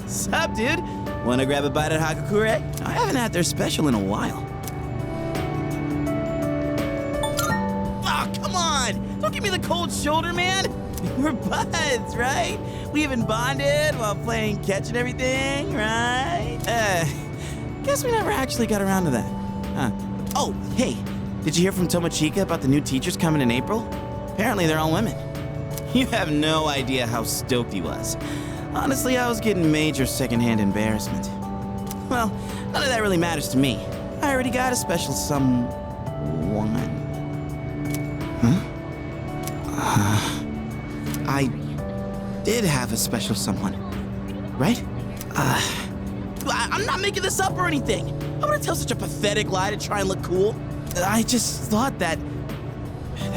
Sup, dude? Wanna grab a bite at Hagakure? I haven't had their special in a while. Oh, come on! Don't give me the cold shoulder, man! We're buds, right? We even bonded while playing catch and everything, right? Guess we never actually got around to that. Huh. Oh, hey, did you hear from Tomochika about the new teachers coming in April? Apparently they're all women. You have no idea how stoked he was. Honestly, I was getting major secondhand embarrassment. Well, none of that really matters to me. I already got a special someone. Huh? I did have a special someone, right? I'm not making this up or anything. I wouldn't tell such a pathetic lie to try and look cool. I just thought that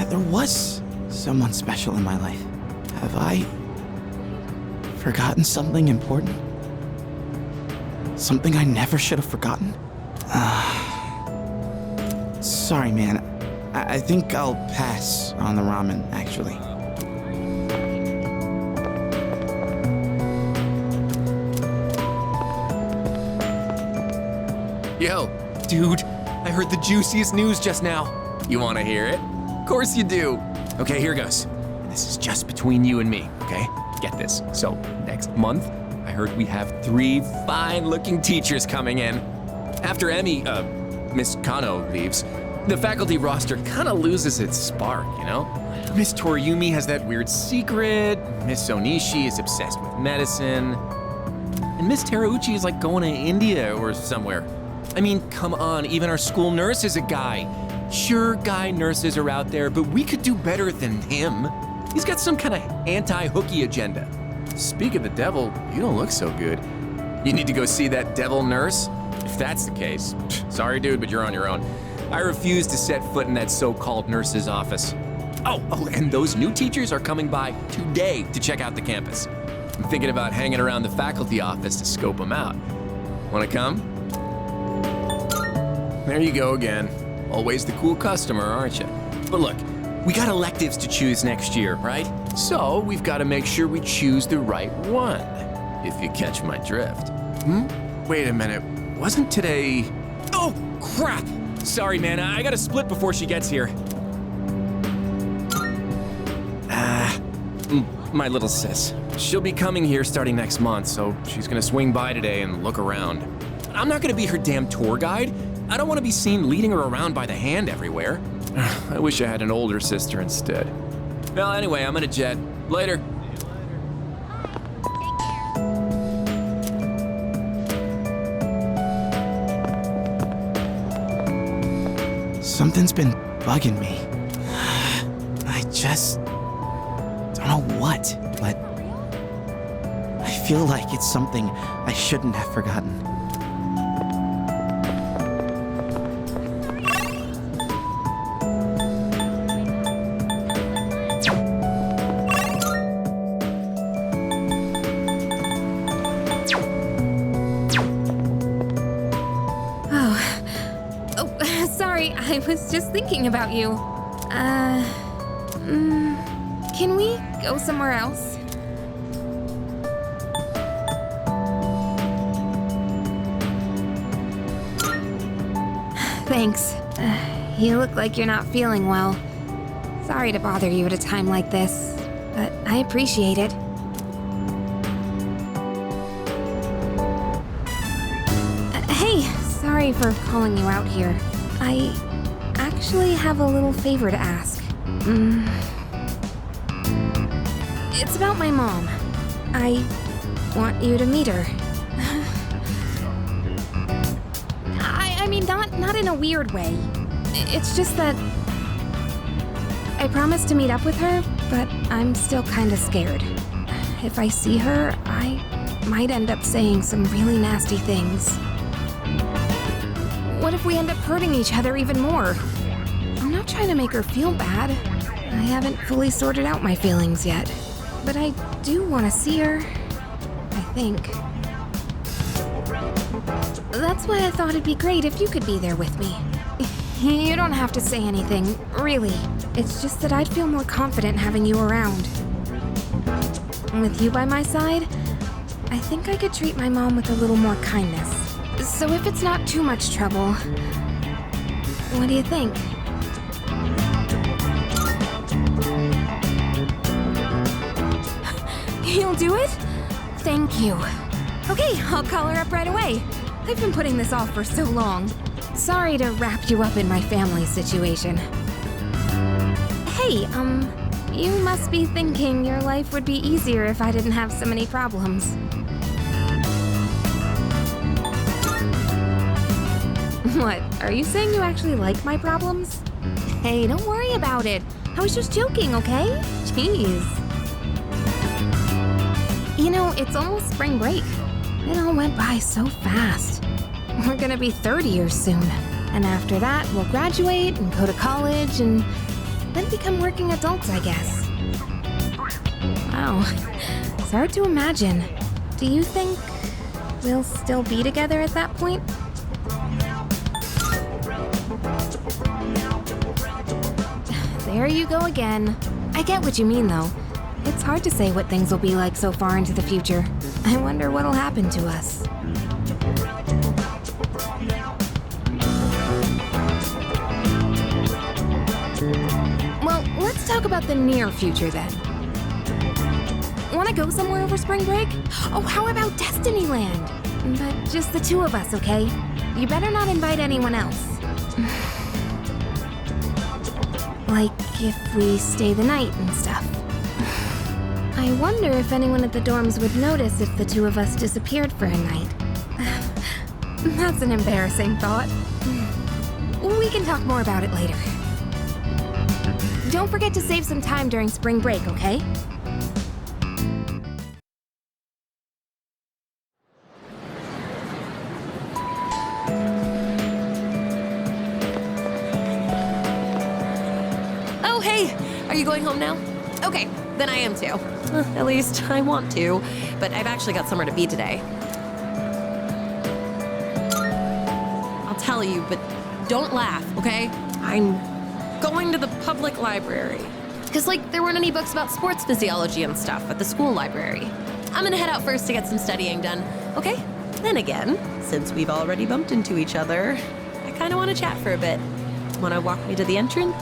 there was someone special in my life. Have I forgotten something important? Something I never should have forgotten? Sorry, man. I think I'll pass on the ramen, actually. Yo, dude, I heard the juiciest news just now. You want to hear it? Of course you do. Okay, here goes. This is just between you and me, okay? Get this. So, next month, I heard we have 3 fine-looking teachers coming in. After Emmy, Miss Kano leaves, the faculty roster kind of loses its spark, you know? Miss Toriumi has that weird secret, Miss Onishi is obsessed with medicine, and Miss Terauchi is like going to India or somewhere. I mean, come on, even our school nurse is a guy. Sure, guy nurses are out there, but we could do better than him. He's got some kind of anti-hooky agenda. Speak of the devil, you don't look so good. You need to go see that devil nurse? If that's the case, sorry dude, but you're on your own. I refuse to set foot in that so-called nurse's office. Oh, and those new teachers are coming by today to check out the campus. I'm thinking about hanging around the faculty office to scope them out. Wanna come? There you go again. Always the cool customer, aren't you? But look, we got electives to choose next year, right? So we've got to make sure we choose the right one, if you catch my drift. Wait a minute, wasn't today... Oh, crap! Sorry, man, I gotta split before she gets here. My little sis. She'll be coming here starting next month, so she's gonna swing by today and look around. I'm not gonna be her damn tour guide. I don't want to be seen leading her around by the hand everywhere. I wish I had an older sister instead. Well, anyway, I'm gonna jet. Later. Something's been bugging me. I just don't know what, but I feel like it's something I shouldn't have forgotten. I was just thinking about you. Can we go somewhere else? Thanks. You look like you're not feeling well. Sorry to bother you at a time like this, but I appreciate it. Hey, sorry for calling you out here. I actually have a little favor to ask. It's about my mom. I want you to meet her. I mean, not in a weird way. It's just that I promised to meet up with her, but I'm still kinda scared. If I see her, I might end up saying some really nasty things. What if we end up hurting each other even more? I'm not trying to make her feel bad. I haven't fully sorted out my feelings yet. But I do want to see her, I think. That's why I thought it'd be great if you could be there with me. You don't have to say anything, really. It's just that I'd feel more confident having you around. With you by my side, I think I could treat my mom with a little more kindness. So if it's not too much trouble, what do you think? You'll do it? Thank you. Okay, I'll call her up right away. I've been putting this off for so long. Sorry to wrap you up in my family situation. Hey, you must be thinking your life would be easier if I didn't have so many problems. What, are you saying you actually like my problems? Hey, don't worry about it. I was just joking, okay? Jeez. You know, it's almost spring break. It all went by so fast. We're gonna be 30 years soon. And after that, we'll graduate and go to college and then become working adults, I guess. Wow, it's hard to imagine. Do you think we'll still be together at that point? There you go again. I get what you mean, though. It's hard to say what things will be like so far into the future. I wonder what'll happen to us. Well, let's talk about the near future then. Wanna go somewhere over spring break? Oh, how about Destinyland? But just the two of us, okay? You better not invite anyone else. Like if we stay the night and stuff. I wonder if anyone at the dorms would notice if the two of us disappeared for a night. That's an embarrassing thought. We can talk more about it later. Don't forget to save some time during spring break, okay? Oh, hey! Are you going home now? Okay, then I am too. At least I want to, but I've actually got somewhere to be today. I'll tell you, but don't laugh, okay? I'm going to the public library. Because, like, there weren't any books about sports physiology and stuff at the school library. I'm gonna head out first to get some studying done, okay? Then again, since we've already bumped into each other, I kinda wanna chat for a bit. Wanna walk me to the entrance?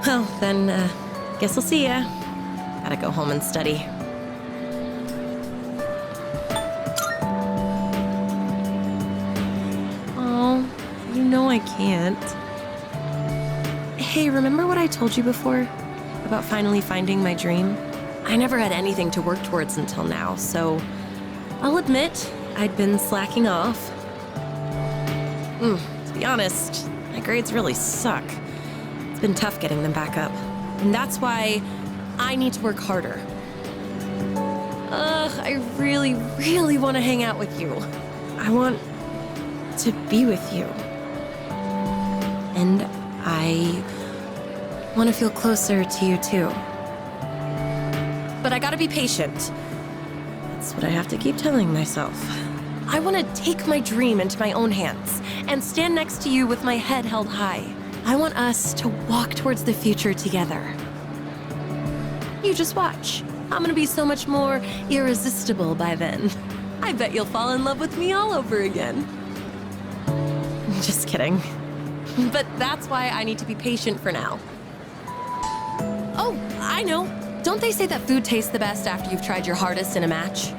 Well, then, guess I'll see ya. Gotta go home and study. Oh, you know I can't. Hey, remember what I told you before? About finally finding my dream? I never had anything to work towards until now, so I'll admit I'd been slacking off. To be honest, my grades really suck. It's been tough getting them back up. And that's why I need to work harder. I really, really want to hang out with you. I want to be with you. And I want to feel closer to you too. But I gotta be patient. That's what I have to keep telling myself. I want to take my dream into my own hands and stand next to you with my head held high. I want us to walk towards the future together. You just watch. I'm gonna be so much more irresistible by then. I bet you'll fall in love with me all over again. Just kidding. But that's why I need to be patient for now. Oh, I know. Don't they say that food tastes the best after you've tried your hardest in a match?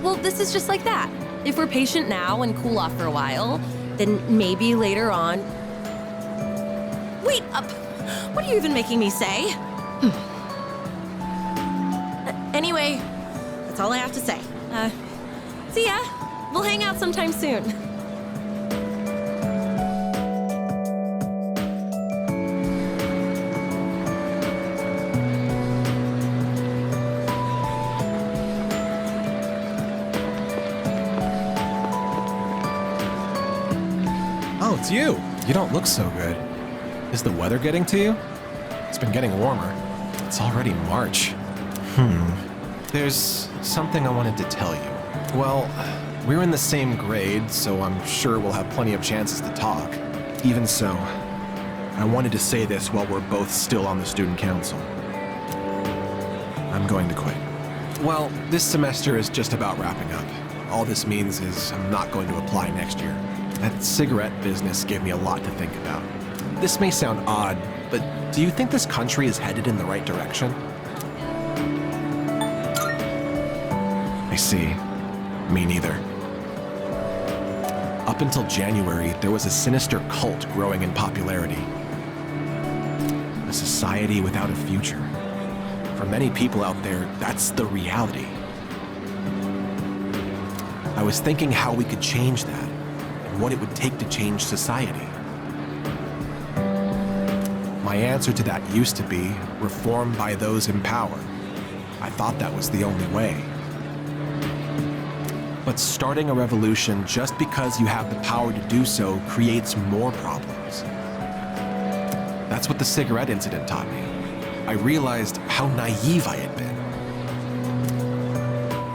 Well, this is just like that. If we're patient now and cool off for a while, then maybe later on... Wait, what are you even making me say? Anyway, that's all I have to say. See ya. We'll hang out sometime soon. Oh, it's you. You don't look so good. Is the weather getting to you? It's been getting warmer. It's already March. There's something I wanted to tell you. Well, We're in the same grade, so I'm sure we'll have plenty of chances to talk. Even so, I wanted to say this while we're both still on the student council. I'm going to quit. Well, this semester is just about wrapping up. All this means is I'm not going to apply next year. That cigarette business gave me a lot to think about. This may sound odd, but do you think this country is headed in the right direction? I see. Me neither. Up until January, there was a sinister cult growing in popularity. A society without a future. For many people out there, that's the reality. I was thinking how we could change that, and what it would take to change society. My answer to that used to be reform by those in power. I thought that was the only way. But starting a revolution just because you have the power to do so creates more problems. That's what the cigarette incident taught me. I realized how naive I had been.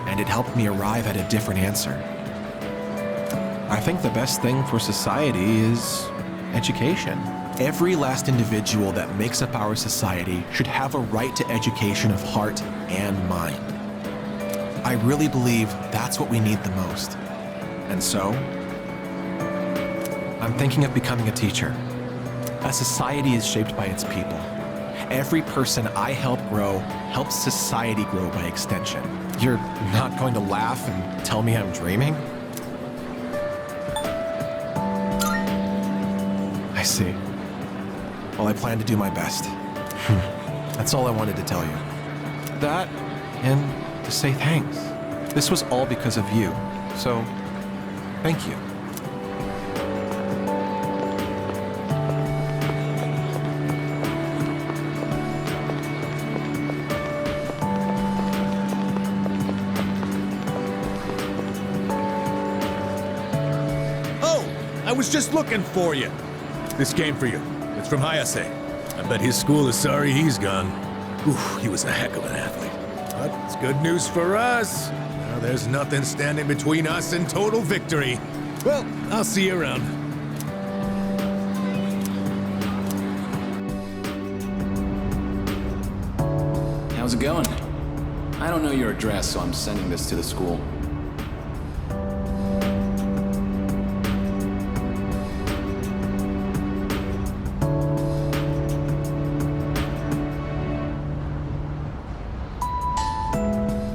And it helped me arrive at a different answer. I think the best thing for society is education. Every last individual that makes up our society should have a right to education of heart and mind. I really believe that's what we need the most. And so, I'm thinking of becoming a teacher. A society is shaped by its people. Every person I help grow helps society grow by extension. You're not going to laugh and tell me I'm dreaming? I see. Well, I plan to do my best. That's all I wanted to tell you. That, and to say thanks. This was all because of you, so thank you. Oh, I was just looking for you. This came for you. It's from Hayase. I bet his school is sorry he's gone. Ooh, he was a heck of an athlete. But it's good news for us. Now there's nothing standing between us and total victory. Well, I'll see you around. How's it going? I don't know your address, so I'm sending this to the school.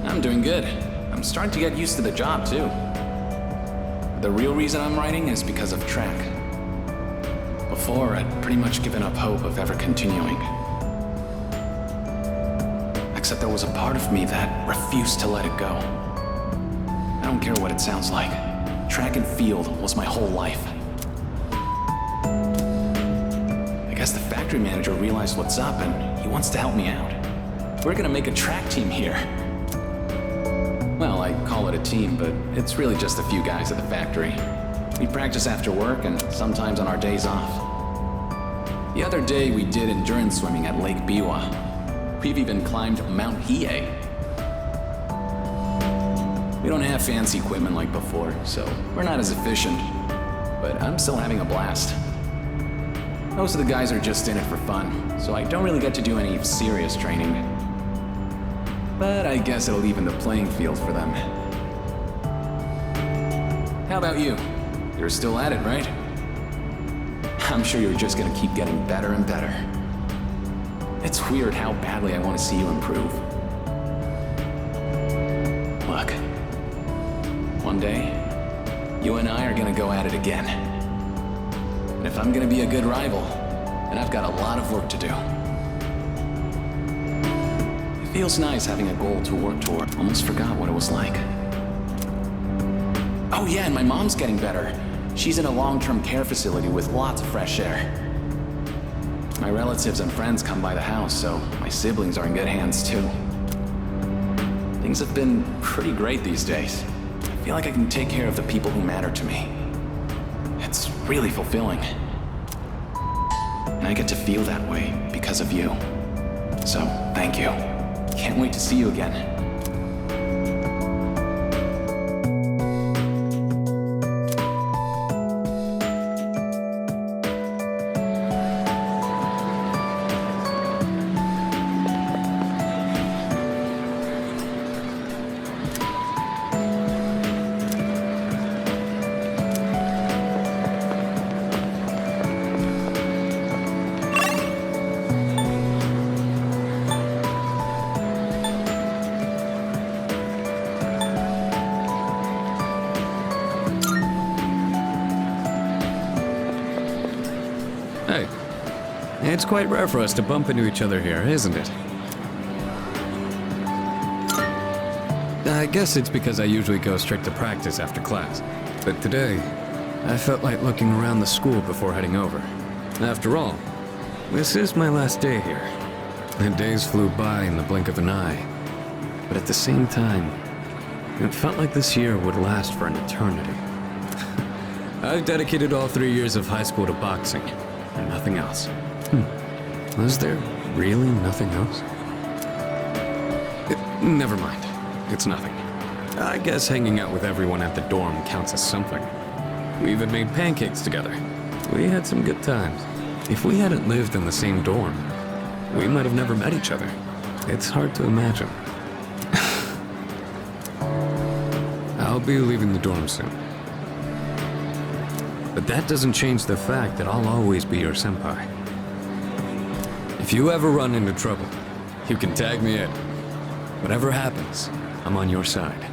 I'm doing good. I'm starting to get used to the job, too. The real reason I'm writing is because of track. Before, I'd pretty much given up hope of ever continuing. Except there was a part of me that refused to let it go. I don't care what it sounds like. Track and field was my whole life. I guess the factory manager realized what's up and he wants to help me out. We're gonna make a track team here. Well, I call it a team, but it's really just a few guys at the factory. We practice after work and sometimes on our days off. The other day we did endurance swimming at Lake Biwa. We've even climbed Mount Hiei. We don't have fancy equipment like before, so we're not as efficient. But I'm still having a blast. Most of the guys are just in it for fun, so I don't really get to do any serious training. But I guess it'll even the playing field for them. How about you? You're still at it, right? I'm sure you're just gonna keep getting better and better. It's weird how badly I want to see you improve. Look, one day, you and I are gonna go at it again. And if I'm gonna be a good rival, then I've got a lot of work to do. It feels nice having a goal to work toward. Almost forgot what it was like. Oh yeah, and my mom's getting better. She's in a long-term care facility with lots of fresh air. My relatives and friends come by the house, so my siblings are in good hands too. Things have been pretty great these days. I feel like I can take care of the people who matter to me. It's really fulfilling. And I get to feel that way because of you. So, thank you. Can't wait to see you again. It's quite rare for us to bump into each other here, isn't it? I guess it's because I usually go straight to practice after class. But today, I felt like looking around the school before heading over. After all, this is my last day here. The days flew by in the blink of an eye. But at the same time, it felt like this year would last for an eternity. I've dedicated all 3 years of high school to boxing, and nothing else. Was there really nothing else? Never mind. It's nothing. I guess hanging out with everyone at the dorm counts as something. We even made pancakes together. We had some good times. If we hadn't lived in the same dorm, we might have never met each other. It's hard to imagine. I'll be leaving the dorm soon. But that doesn't change the fact that I'll always be your senpai. If you ever run into trouble, you can tag me in. Whatever happens, I'm on your side.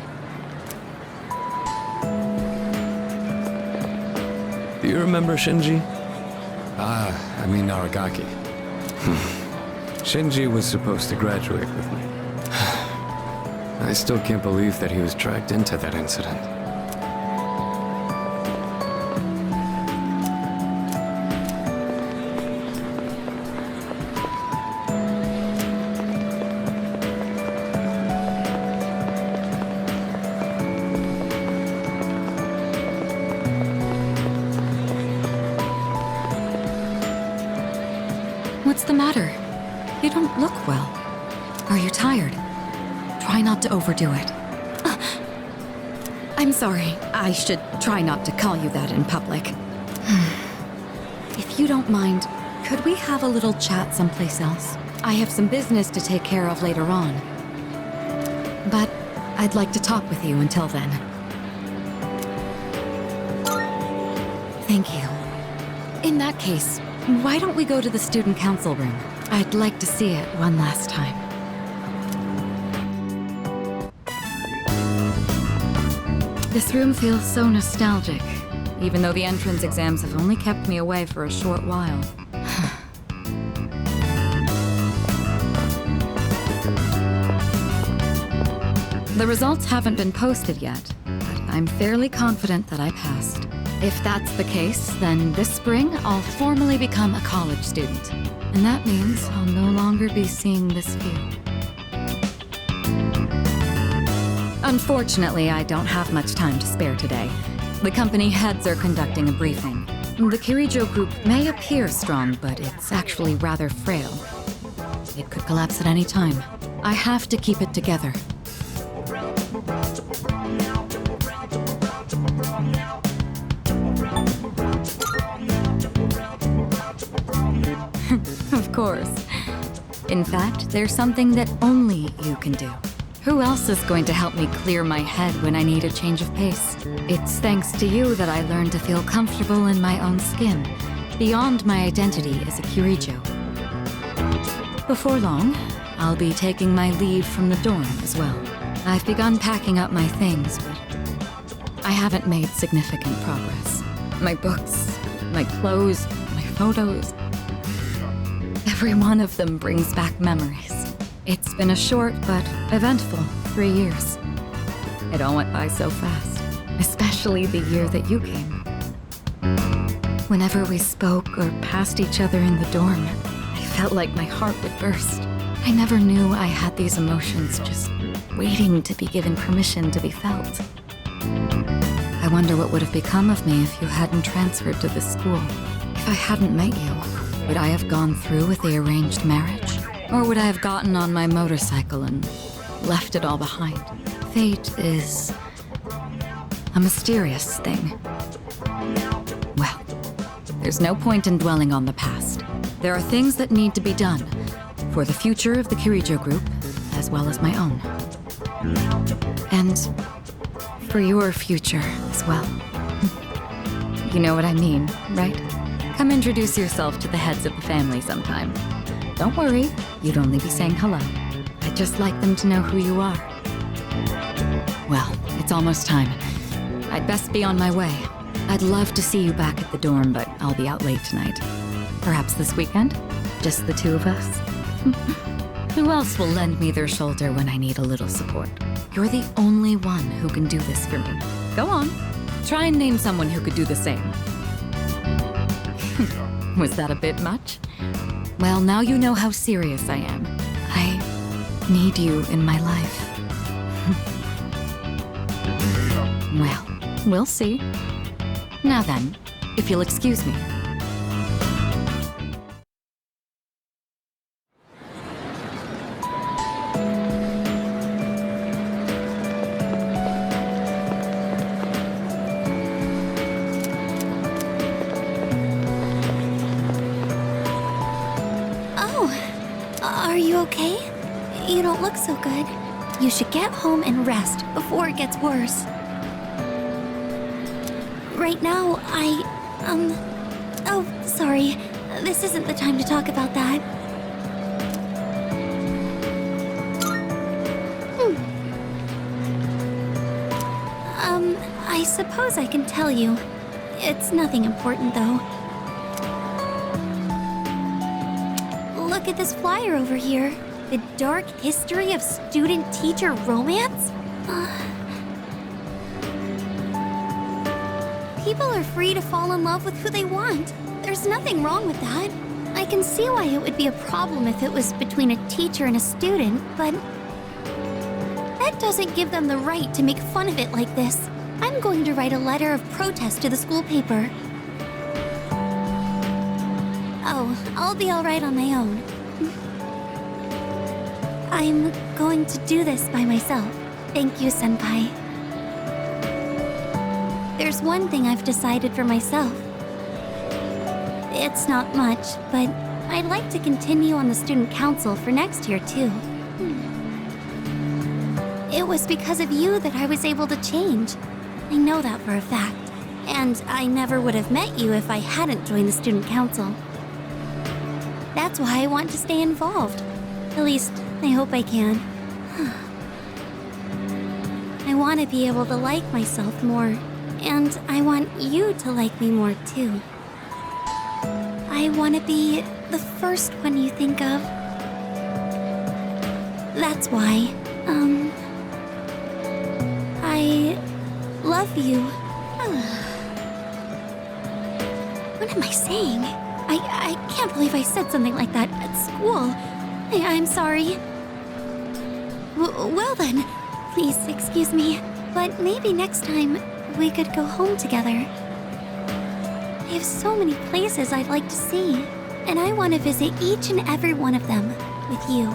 Do you remember Shinji? I mean Aragaki. Shinji was supposed to graduate with me. I still can't believe that he was dragged into that incident. What's the matter? You don't look well. Are you tired? Try not to overdo it. I'm sorry. I should try not to call you that in public. If you don't mind, could we have a little chat someplace else? I have some business to take care of later on. But I'd like to talk with you until then. Thank you. In that case, why don't we go to the student council room? I'd like to see it one last time. This room feels so nostalgic, even though the entrance exams have only kept me away for a short while. The results haven't been posted yet, but I'm fairly confident that I passed. If that's the case, then this spring I'll formally become a college student. And that means I'll no longer be seeing this view. Unfortunately, I don't have much time to spare today. The company heads are conducting a briefing. The Kirijo group may appear strong, but it's actually rather frail. It could collapse at any time. I have to keep it together. Of course. In fact, there's something that only you can do. Who else is going to help me clear my head when I need a change of pace? It's thanks to you that I learned to feel comfortable in my own skin, beyond my identity as a Kirijo. Before long, I'll be taking my leave from the dorm as well. I've begun packing up my things, but I haven't made significant progress. My books, my clothes, my photos, every one of them brings back memories. It's been a short but eventful 3 years. It all went by so fast, especially the year that you came. Whenever we spoke or passed each other in the dorm, I felt like my heart would burst. I never knew I had these emotions just waiting to be given permission to be felt. I wonder what would have become of me if you hadn't transferred to this school. If I hadn't met you, would I have gone through with the arranged marriage? Or would I have gotten on my motorcycle and left it all behind? Fate is a mysterious thing. Well, there's no point in dwelling on the past. There are things that need to be done for the future of the Kirijo group, as well as my own. And for your future as well. You know what I mean, right? Come introduce yourself to the heads of the family sometime. Don't worry, you'd only be saying hello. I'd just like them to know who you are. Well, it's almost time. I'd best be on my way. I'd love to see you back at the dorm, but I'll be out late tonight. Perhaps this weekend? Just the two of us? Who else will lend me their shoulder when I need a little support? You're the only one who can do this for me. Go on. Try and name someone who could do the same. Was that a bit much? Well, now you know how serious I am. I need you in my life. Well, we'll see. Now then, if you'll excuse me. Are you okay? You don't look so good. You should get home and rest before it gets worse. Right now, Oh, sorry. This isn't the time to talk about that. I suppose I can tell you. It's nothing important, though. Look at this flyer over here. The dark history of student-teacher romance? People are free to fall in love with who they want. There's nothing wrong with that. I can see why it would be a problem if it was between a teacher and a student, but that doesn't give them the right to make fun of it like this. I'm going to write a letter of protest to the school paper. Oh, I'll be all right on my own. I'm going to do this by myself. Thank you, Senpai. There's one thing I've decided for myself. It's not much, but I'd like to continue on the student council for next year, too. It was because of you that I was able to change. I know that for a fact. And I never would have met you if I hadn't joined the student council. That's why I want to stay involved. At least, I hope I can. I want to be able to like myself more. And I want you to like me more, too. I want to be the first one you think of. That's why, I love you. What am I saying? I can't believe I said something like that at school. I'm sorry. Well then, please excuse me. But maybe next time we could go home together. I have so many places I'd like to see, and I want to visit each and every one of them with you.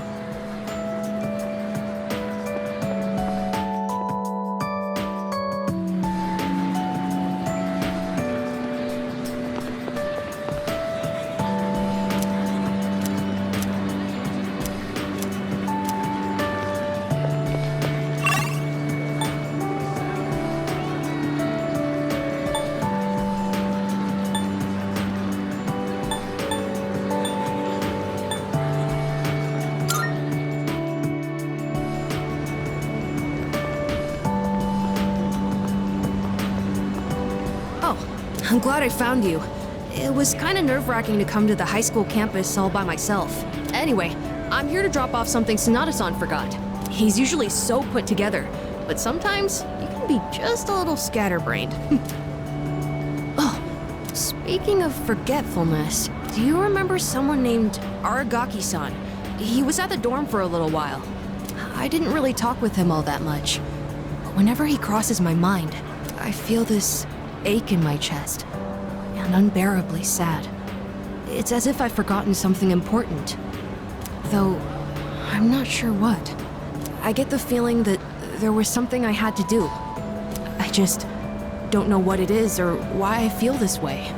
I'm glad I found you. It was kind of nerve-wracking to come to the high school campus all by myself. Anyway, I'm here to drop off something Sonata-san forgot. He's usually so put together, but sometimes you can be just a little scatterbrained. Oh, speaking of forgetfulness, do you remember someone named Aragaki-san? He was at the dorm for a little while. I didn't really talk with him all that much, but whenever he crosses my mind, I feel this ache in my chest, and unbearably sad. It's as if I've forgotten something important, though I'm not sure what. I get the feeling that there was something I had to do. I just don't know what it is or why I feel this way.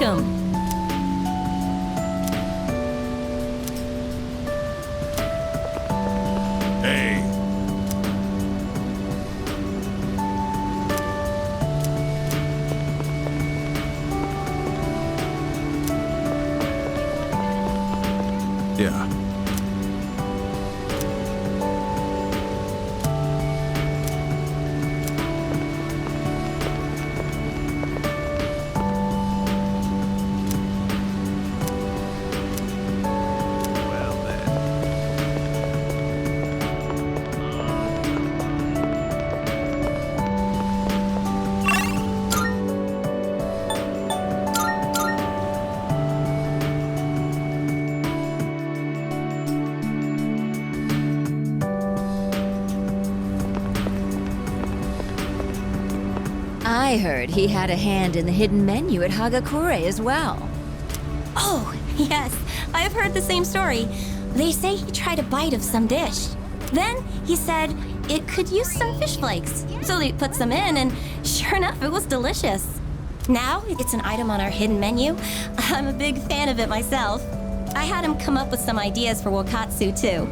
welcome. Hey. Yeah. Well then. I heard he had a hand in the hidden menu at Hagakure as well. Oh, yes, I've heard the same story. They say he tried a bite of some dish. Then he said it could use some fish flakes. So they put some in, and sure enough, it was delicious. Now it's an item on our hidden menu. I'm a big fan of it myself. I had him come up with some ideas for Wakatsu, too.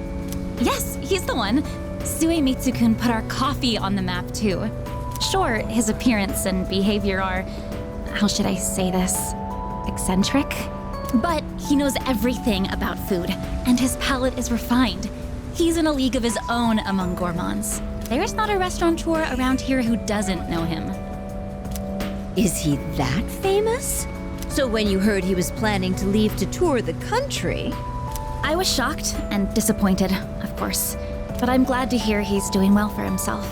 Yes, he's the one. Suemitsu-kun put our coffee on the map, too. Sure, his appearance and behavior are, how should I say this, eccentric? But he knows everything about food, and his palate is refined. He's in a league of his own among gourmands. There's not a restaurateur around here who doesn't know him. Is he that famous? So when you heard he was planning to leave to tour the country... I was shocked and disappointed, of course, but I'm glad to hear he's doing well for himself.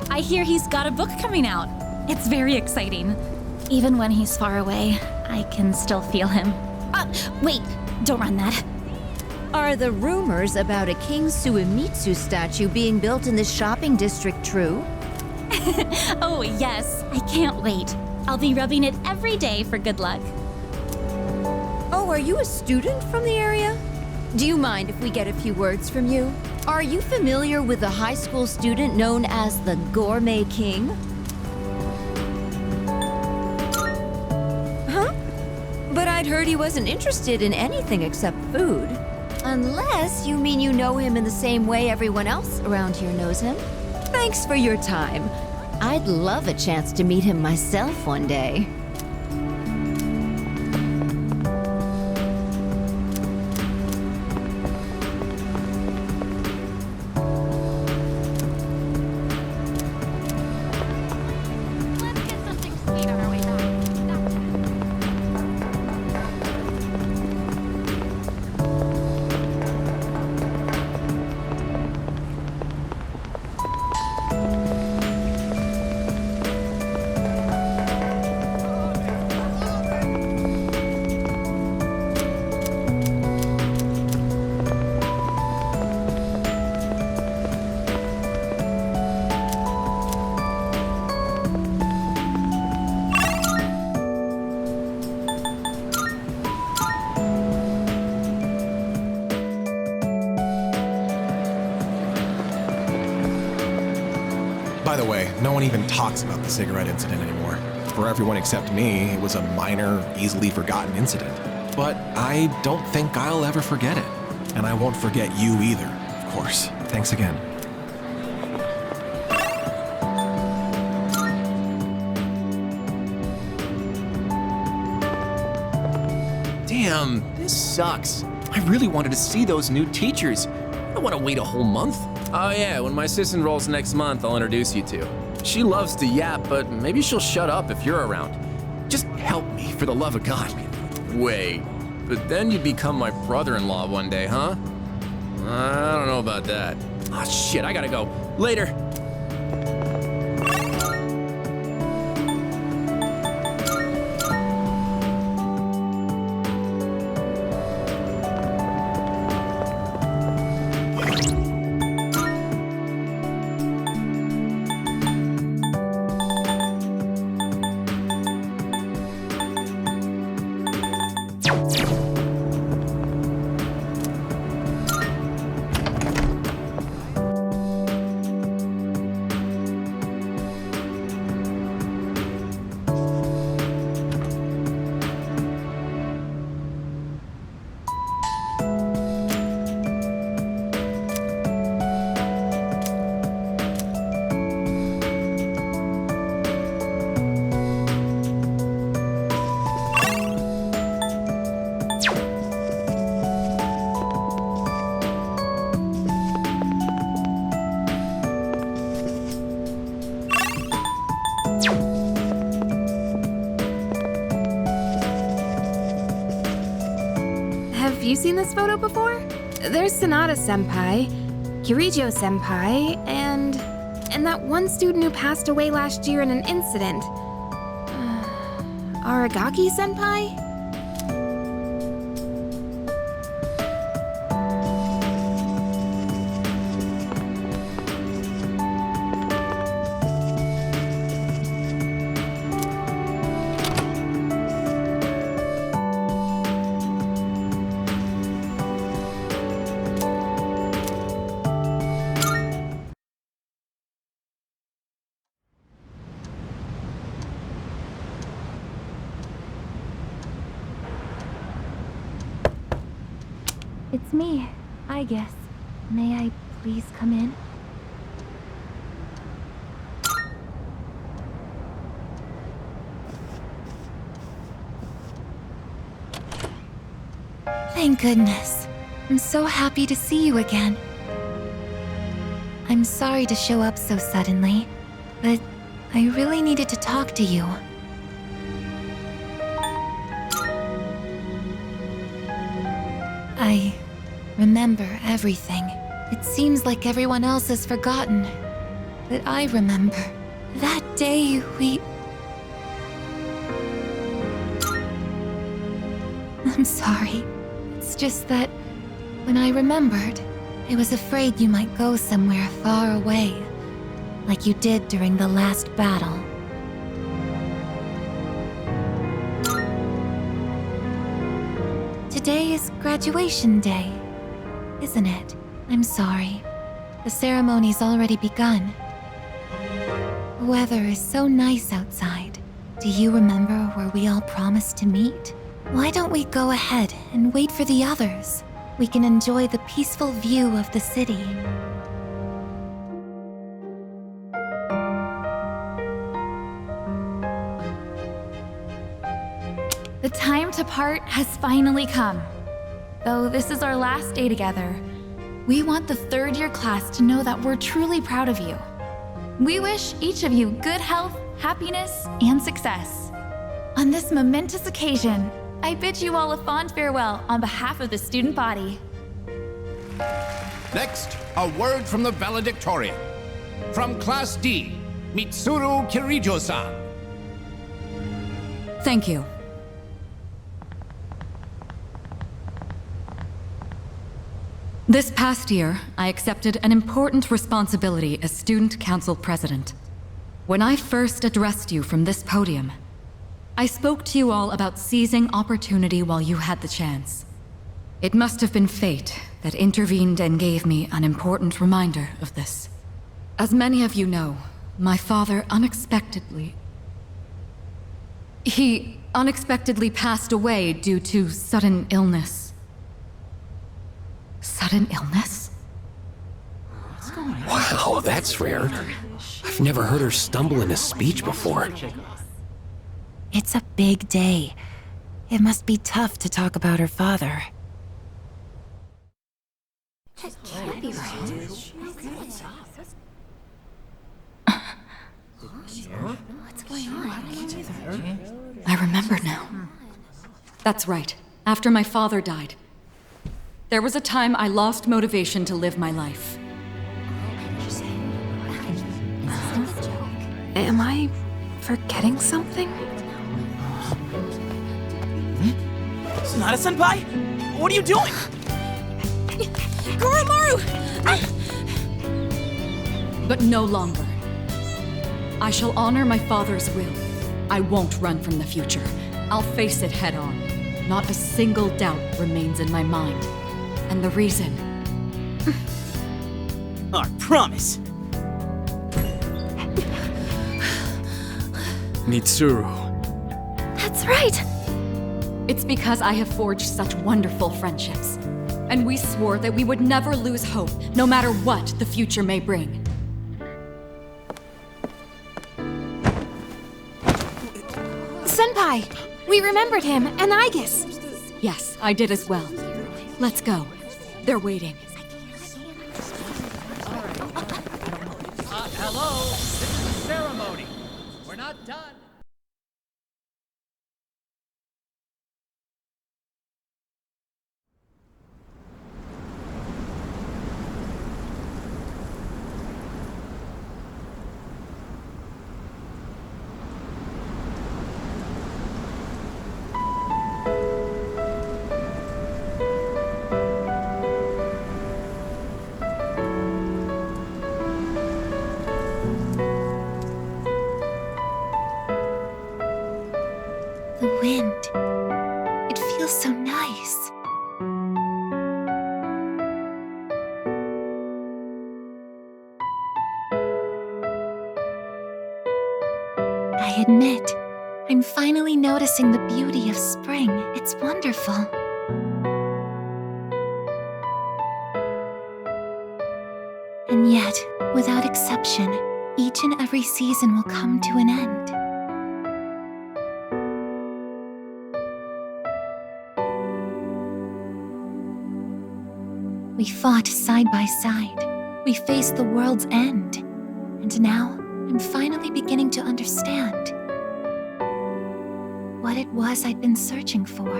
I hear he's got a book coming out. It's very exciting. Even when he's far away, I can still feel him. Wait, don't run that. Are the rumors about a King Suemitsu statue being built in this shopping district true? Oh, yes, I can't wait. I'll be rubbing it every day for good luck. Oh, are you a student from the area? Do you mind if we get a few words from you? Are you familiar with a high school student known as the Gourmet King? Huh? But I'd heard he wasn't interested in anything except food. Unless you mean you know him in the same way everyone else around here knows him. Thanks for your time. I'd love a chance to meet him myself one day. By the way, no one even talks about the cigarette incident anymore. For everyone except me, it was a minor, easily forgotten incident. But I don't think I'll ever forget it. And I won't forget you either, of course. Thanks again. Damn, this sucks. I really wanted to see those new teachers. I don't want to wait a whole month. Oh yeah, when my sis enrolls next month, I'll introduce you to. She loves to yap, but maybe she'll shut up if you're around. Just help me, for the love of God. Wait, but then you'd become my brother-in-law one day, huh? I don't know about that. Ah, shit, I gotta go. Later. you seen this photo before? There's Sanada-senpai, Kirijo-senpai, and that one student who passed away last year in an incident. Aragaki-senpai? It's me, I guess. May I please come in? Thank goodness. I'm so happy to see you again. I'm sorry to show up so suddenly, but I really needed to talk to you. I remember everything. It seems like everyone else has forgotten, but I remember. That day I'm sorry. It's just that when I remembered, I was afraid you might go somewhere far away, like you did during the last battle. Today is graduation day, isn't it? I'm sorry. The ceremony's already begun. The weather is so nice outside. Do you remember where we all promised to meet? Why don't we go ahead and wait for the others? We can enjoy the peaceful view of the city. The time to part has finally come. Though this is our last day together, we want the third-year class to know that we're truly proud of you. We wish each of you good health, happiness, and success. On this momentous occasion, I bid you all a fond farewell on behalf of the student body. Next, a word from the valedictorian. From Class D, Mitsuru Kirijo-san. Thank you. This past year, I accepted an important responsibility as Student Council President. When I first addressed you from this podium, I spoke to you all about seizing opportunity while you had the chance. It must have been fate that intervened and gave me an important reminder of this. As many of you know, my father He unexpectedly passed away due to sudden illness. Sudden illness? Wow, that's rare. I've never heard her stumble in a speech before. It's a big day. It must be tough to talk about her father. That can't be right. What's going on? I remember now. That's right. After my father died, there was a time I lost motivation to live my life. Am I forgetting something? Sanada-senpai? What are you doing? Koromaru! But no longer. I shall honor my father's will. I won't run from the future. I'll face it head on. Not a single doubt remains in my mind. And the reason... Our promise. Mitsuru. That's right! It's because I have forged such wonderful friendships. And we swore that we would never lose hope, no matter what the future may bring. Senpai! We remembered him, and Aigis! Yes, I did as well. Let's go. They're waiting. Hello, this is a ceremony. We're not done. I admit, I'm finally noticing the beauty of spring. It's wonderful. And yet, without exception, each and every season will come to an end. We fought side by side. We faced the world's end. And now, I'm finally beginning to understand what it was I'd been searching for.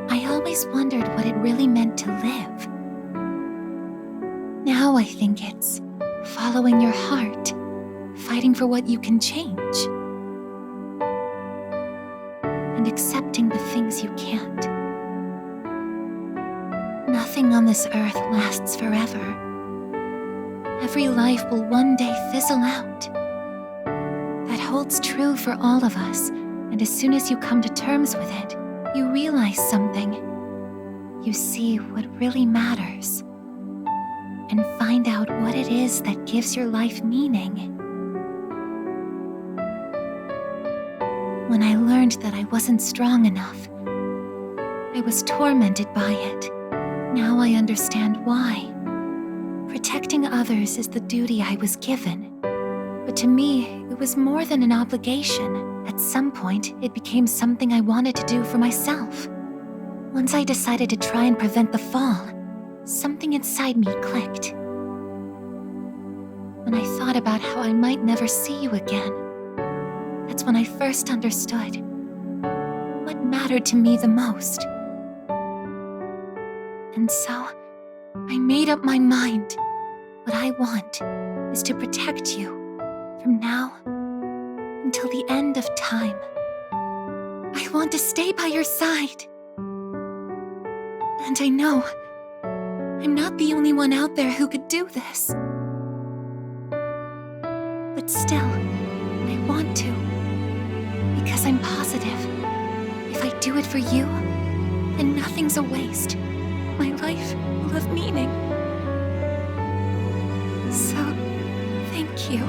I always wondered what it really meant to live. Now I think it's following your heart, fighting for what you can change, and accepting the things you can't. Nothing on this earth lasts forever. Every life will one day fizzle out. That holds true for all of us, and as soon as you come to terms with it, you realize something. You see what really matters, and find out what it is that gives your life meaning. When I learned that I wasn't strong enough, I was tormented by it. Now I understand why. Protecting others is the duty I was given. But to me, it was more than an obligation. At some point, it became something I wanted to do for myself. Once I decided to try and prevent the fall, something inside me clicked. When I thought about how I might never see you again, that's when I first understood what mattered to me the most. And so, I made up my mind. What I want is to protect you from now until the end of time. I want to stay by your side. And I know I'm not the only one out there who could do this. But still, I want to. Because I'm positive, if I do it for you, then nothing's a waste. My life will have meaning. So, thank you.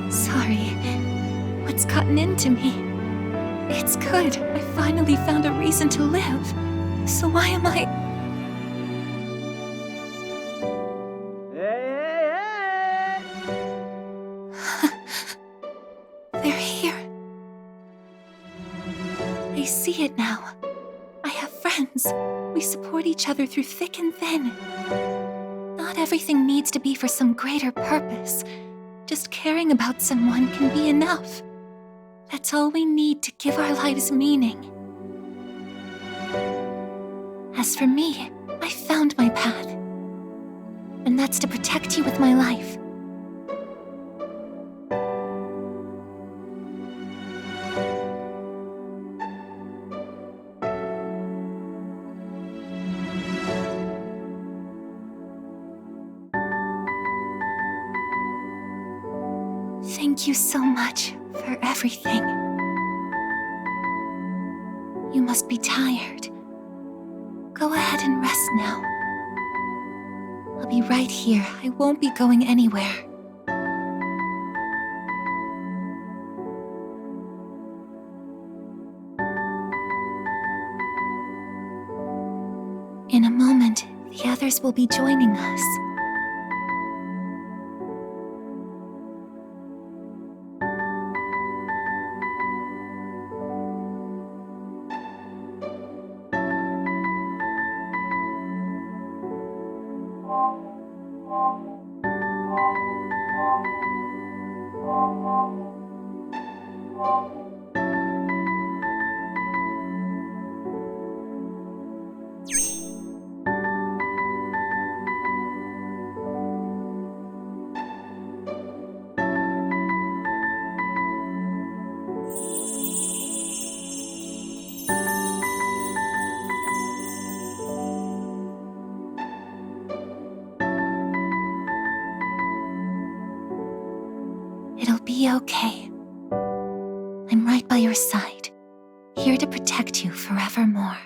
Sorry, what's gotten into me? It's good. I finally found a reason to live. So why am I... They're here. I see it now. I have friends. We support each other through thick and thin. Not everything needs to be for some greater purpose. Just caring about someone can be enough. That's all we need to give our lives meaning. As for me, I found my path. And that's to protect you with my life. Thank you so much for everything. You must be tired. Go ahead and rest now. I'll be right here. I won't be going anywhere. In a moment, the others will be joining us. be okay. I'm right by your side, here to protect you forevermore.